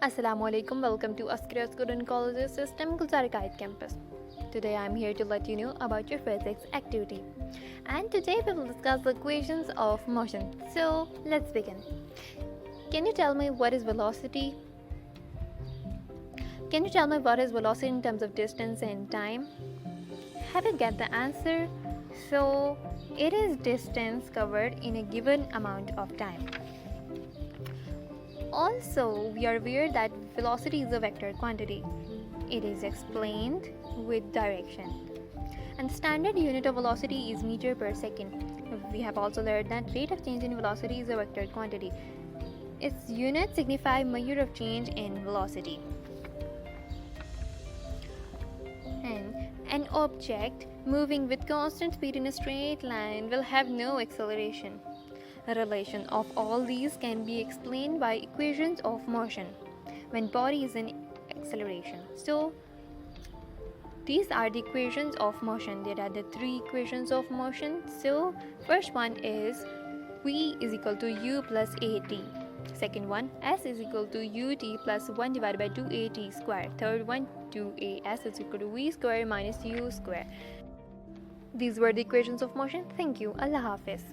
Assalamu alaikum, welcome to Askaria Student College System Gulzair campus. Today I am here to let you know about your physics activity. And today we will discuss the equations of motion. So let's begin. Can you tell me what is velocity? Can you tell me what is velocity in terms of distance and time? Have you get the answer? So it is distance covered in a given amount of time. Also, we are aware that velocity is a vector quantity. It is explained with direction. And standard unit of velocity is meter per second. We have also learned that rate of change in velocity is a vector quantity. Its units signify measure of change in velocity. And an object moving with constant speed in a straight line will have no acceleration. A relation of all these can be explained by equations of motion when body is in acceleration. So these are the equations of motion. There are the three equations of motion. So first one is V is equal to U plus AT. Second one, S is equal to UT plus 1 divided by 2AT square. Third one, 2AS is equal to V square minus U square. These were the equations of motion. Thank you. Allah Hafiz.